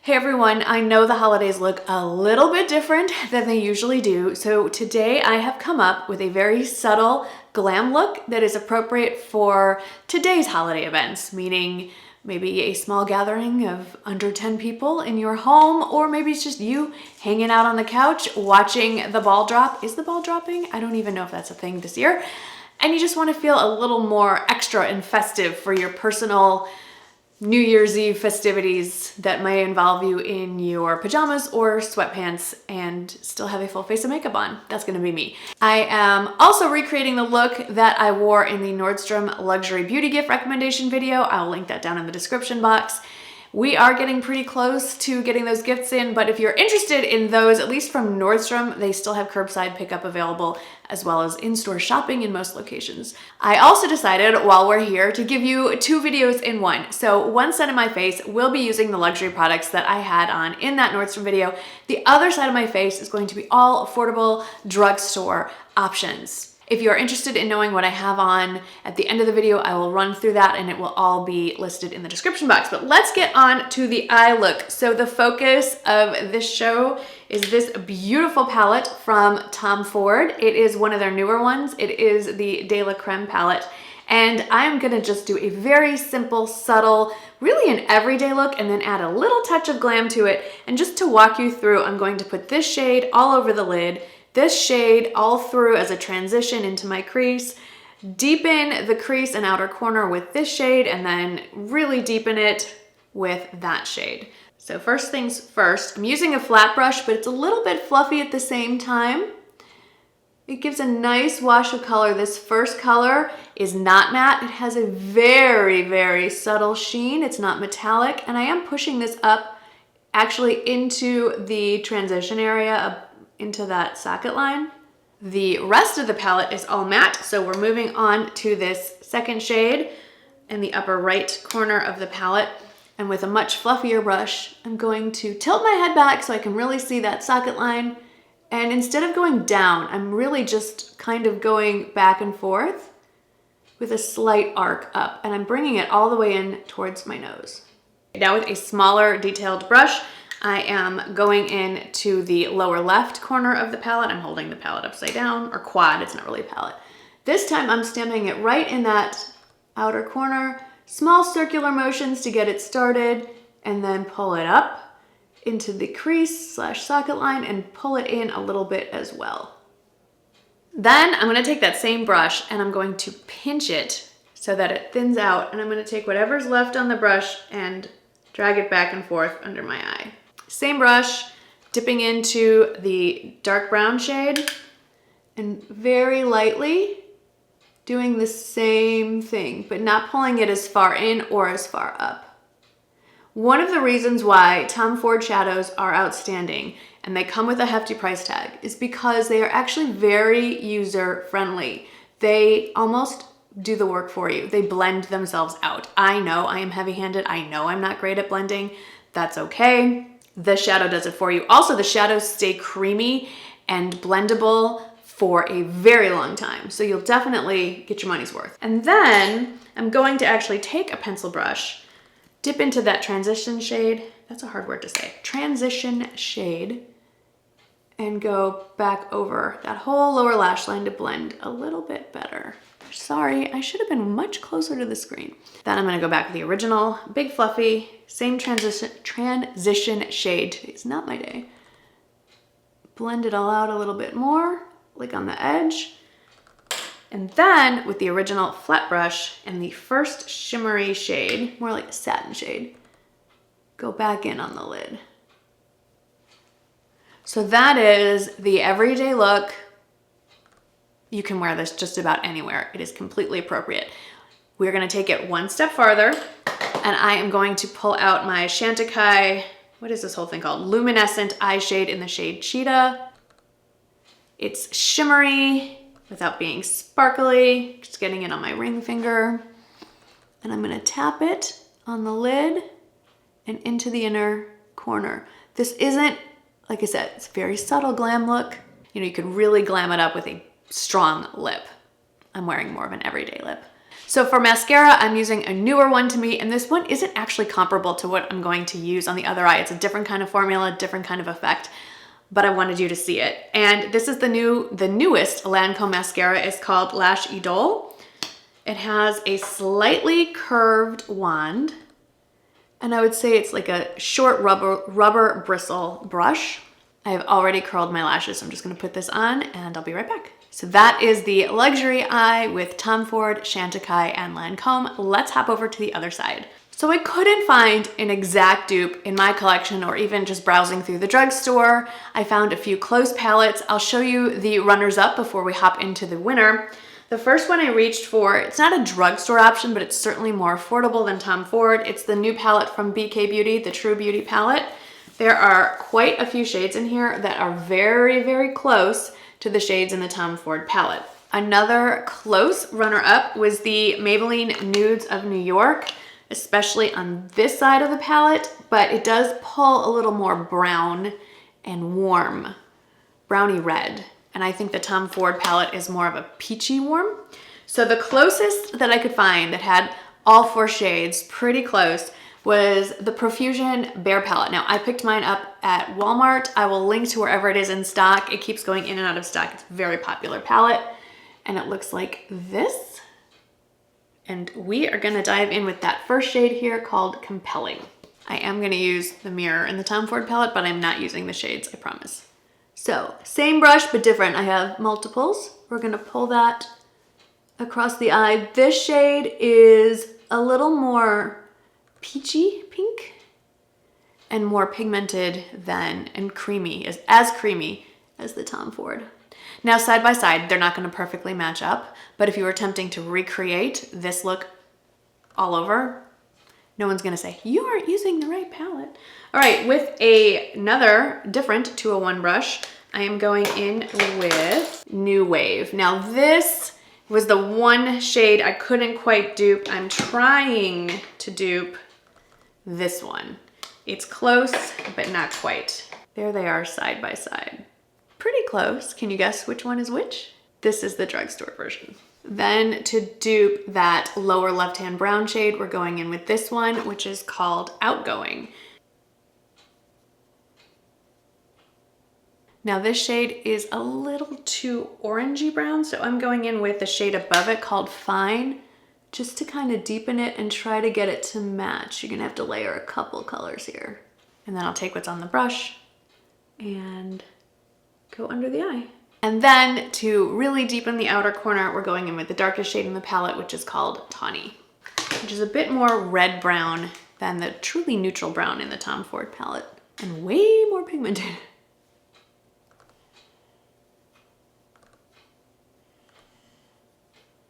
Hey everyone, I know the holidays look a little bit different than they usually do, so today I have come up with a very subtle glam look that is appropriate for today's holiday events, meaning maybe a small gathering of under 10 people in your home, or maybe it's just you hanging out on the couch watching the ball drop. Is the ball dropping? I don't even know if that's a thing this year. And you just want to feel a little more extra and festive for your personal New Year's Eve festivities that may involve you in your pajamas or sweatpants and still have a full face of makeup on. That's gonna be me. I am also recreating the look that I wore in the Nordstrom luxury beauty gift recommendation video. I'll link that down in the description box. We are getting pretty close to getting those gifts in, but if you're interested in those, at least from Nordstrom, they still have curbside pickup available, as well as in-store shopping in most locations. I also decided while we're here to give you 2 videos in one. So one side of my face will be using the luxury products that I had on in that Nordstrom video. The other side of my face is going to be all affordable drugstore options. If you're interested in knowing what I have on at the end of the video, I will run through that and it will all be listed in the description box. But let's get on to the eye look. So the focus of this show is this beautiful palette from Tom Ford. It is one of their newer ones. It is the De La Creme palette. And I'm gonna just do a very simple, subtle, really an everyday look and then add a little touch of glam to it. And just to walk you through, I'm going to put this shade all over the lid, this shade all through as a transition into my crease, deepen the crease and outer corner with this shade, and then really deepen it with that shade. So first things first, I'm using a flat brush, but it's a little bit fluffy at the same time. It gives a nice wash of color. This first color is not matte. It has a very, very subtle sheen. It's not metallic, and I am pushing this up actually into the transition area, into that socket line. The rest of the palette is all matte, so we're moving on to this second shade in the upper right corner of the palette. And with a much fluffier brush, I'm going to tilt my head back so I can really see that socket line. And instead of going down, I'm really just kind of going back and forth with a slight arc up, and I'm bringing it all the way in towards my nose. Now with a smaller detailed brush, I am going into the lower left corner of the palette. I'm holding the palette upside down, or quad, it's not really a palette. This time I'm stamping it right in that outer corner, small circular motions to get it started, and then pull it up into the crease slash socket line and pull it in a little bit as well. Then I'm gonna take that same brush and I'm going to pinch it so that it thins out, and I'm gonna take whatever's left on the brush and drag it back and forth under my eye. Same brush, dipping into the dark brown shade and very lightly doing the same thing, but not pulling it as far in or as far up. One of the reasons why Tom Ford shadows are outstanding and they come with a hefty price tag is because they are actually very user-friendly. They almost do the work for you. They blend themselves out. I know I am heavy-handed. I know I'm not great at blending. That's okay. The shadow does it for you. Also, the shadows stay creamy and blendable for a very long time. So you'll definitely get your money's worth. And then I'm going to actually take a pencil brush, dip into that transition shade. That's a hard word to say. Transition shade. And go back over that whole lower lash line to blend a little bit better. Sorry, I should have been much closer to the screen. Then I'm gonna go back with the original, big fluffy, same transition shade. Today's not my day. Blend it all out a little bit more, like on the edge. And then with the original flat brush and the first shimmery shade, more like a satin shade, go back in on the lid. So that is the everyday look. You can wear this just about anywhere. It is completely appropriate. We're gonna take it one step farther, and I am going to pull out my Chantecaille, what is this whole thing called? Luminescent eye shade in the shade Cheetah. It's shimmery without being sparkly, just getting it on my ring finger. And I'm gonna tap it on the lid and into the inner corner. This isn't, like I said, it's a very subtle glam look. You know, you could really glam it up with a strong lip. I'm wearing more of an everyday lip. So for mascara, I'm using a newer one to me, and this one isn't actually comparable to what I'm going to use on the other eye. It's a different kind of formula, different kind of effect, but I wanted you to see it. And this is the newest Lancome mascara. It's called Lash Idole. It has a slightly curved wand, and I would say it's like a short rubber bristle brush. I have already curled my lashes, so I'm just gonna put this on and I'll be right back. So that is the luxury eye with Tom Ford, Chantecaille, and Lancome. Let's hop over to the other side. So I couldn't find an exact dupe in my collection, or even just browsing through the drugstore. I found a few close palettes. I'll show you the runners-up before we hop into the winner. The first one I reached for, it's not a drugstore option, but it's certainly more affordable than Tom Ford. It's the new palette from BK Beauty, the True Beauty palette. There are quite a few shades in here that are very, very close to the shades in the Tom Ford palette. Another close runner-up was the Maybelline Nudes of New York, especially on this side of the palette, but it does pull a little more brown and warm, browny red. And I think the Tom Ford palette is more of a peachy warm. So the closest that I could find that had all 4 shades pretty close was the Profusion Bare palette. Now I picked mine up at Walmart. I will link to wherever it is in stock. It keeps going in and out of stock. It's a very popular palette, and it looks like this. And we are gonna dive in with that first shade here called Compelling. I am gonna use the mirror in the Tom Ford palette, but I'm not using the shades, I promise. So same brush, but different. I have multiples. We're gonna pull that across the eye. This shade is a little more peachy pink and more pigmented and creamy, as creamy as the Tom Ford. Now side by side, they're not gonna perfectly match up, but if you were attempting to recreate this look all over, no one's gonna say, you aren't using the right palette. All right, with another different 201 brush, I am going in with New Wave. Now this was the one shade I couldn't quite dupe. I'm trying to dupe this one. It's close, but not quite. There they are side by side. Pretty close. Can you guess which one is which? This is the drugstore version. Then to dupe that lower left-hand brown shade, we're going in with this one, which is called Outgoing. Now this shade is a little too orangey brown, so I'm going in with the shade above it called Fine, just to kind of deepen it and try to get it to match. You're gonna have to layer a couple colors here. And then I'll take what's on the brush and go under the eye. And then to really deepen the outer corner, we're going in with the darkest shade in the palette, which is called Tawny, which is a bit more red brown than the truly neutral brown in the Tom Ford palette, and way more pigmented.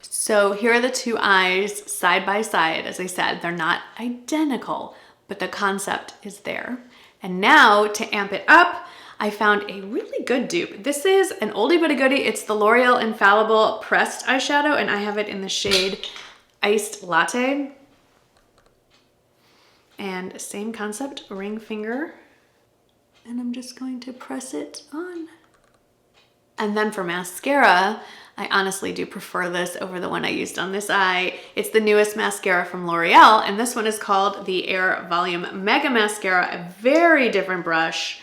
So here are the two eyes side by side. As I said, they're not identical, but the concept is there. And now to amp it up, I found a really good dupe. This is an oldie but a goodie. It's the L'Oreal Infallible Pressed Eyeshadow, and I have it in the shade Iced Latte. And same concept, ring finger. And I'm just going to press it on. And then for mascara, I honestly do prefer this over the one I used on this eye. It's the newest mascara from L'Oreal, and this one is called the Air Volume Mega Mascara, a very different brush.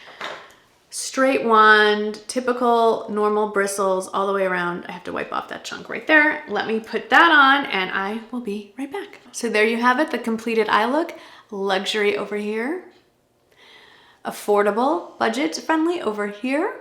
Straight wand, typical normal bristles all the way around. I have to wipe off that chunk right there. Let me put that on and I will be right back. So there you have it, the completed eye look. Luxury over here. Affordable, budget friendly over here.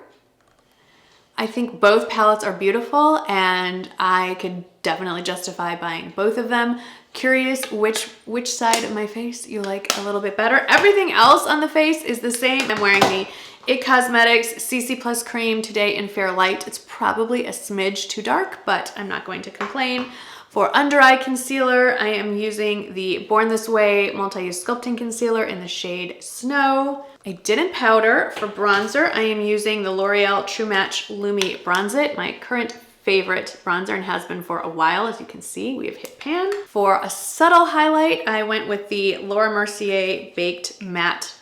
I think both palettes are beautiful and I could definitely justify buying both of them. Curious which side of my face you like a little bit better. Everything else on the face is the same. I'm wearing the IT Cosmetics CC Plus Cream today in Fair Light. It's probably a smidge too dark, but I'm not going to complain. For under eye concealer, I am using the Born This Way Multi-Use Sculpting Concealer in the shade Snow. I didn't powder. For bronzer, I am using the L'Oreal True Match Lumi Bronze It, my current favorite bronzer and has been for a while. As you can see, we have hit pan. For a subtle highlight, I went with the Laura Mercier Baked Matte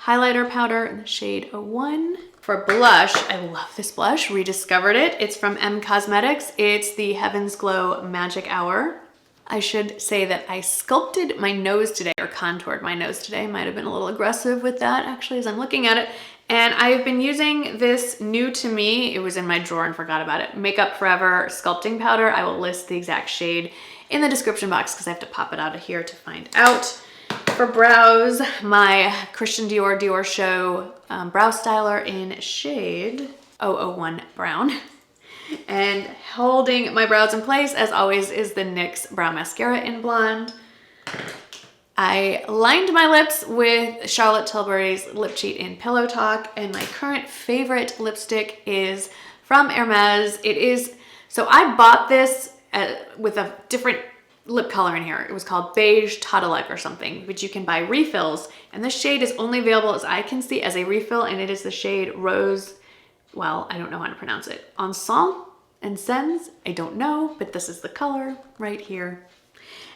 Highlighter Powder in the shade 01. For blush, I love this blush, rediscovered it. It's from MsCosmetics. It's the Heaven's Glow Magic Hour. I should say that I sculpted my nose today, or contoured my nose today. Might have been a little aggressive with that actually as I'm looking at it. And I've been using this new to me, it was in my drawer and forgot about it, Makeup Forever sculpting powder. I will list the exact shade in the description box because I have to pop it out of here to find out. For brows, my Christian Dior Show brow styler in shade 001 Brown. And holding my brows in place, as always, is the NYX Brow Mascara in Blonde. I lined my lips with Charlotte Tilbury's Lip Cheat in Pillow Talk, and my current favorite lipstick is from Hermes. So I bought this with a different lip color in here. It was called Beige Tautologue or something, but you can buy refills, and this shade is only available, as I can see, as a refill, and it is the shade Rose, well, I don't know how to pronounce it, Ensemble and Sens, I don't know, but this is the color right here.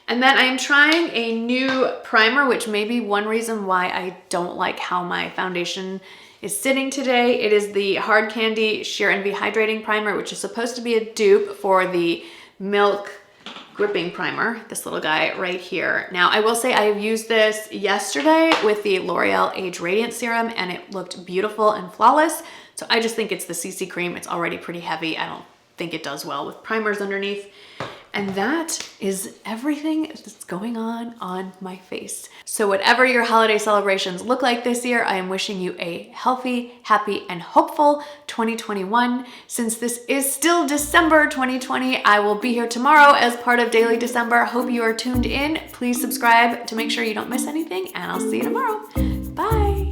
And then I am trying a new primer, which may be one reason why I don't like how my foundation is sitting today. It is the Hard Candy Sheer Envy Hydrating Primer, which is supposed to be a dupe for the Milk Gripping Primer, this little guy right here. Now, I will say I have used this yesterday with the L'Oreal Age Radiant Serum, and it looked beautiful and flawless. So I just think it's the CC cream. It's already pretty heavy. I don't think it does well with primers underneath. And that is everything that's going on my face. So whatever your holiday celebrations look like this year, I am wishing you a healthy, happy, and hopeful 2021. Since this is still December 2020, I will be here tomorrow as part of Daily December. Hope you are tuned in. Please subscribe to make sure you don't miss anything, and I'll see you tomorrow.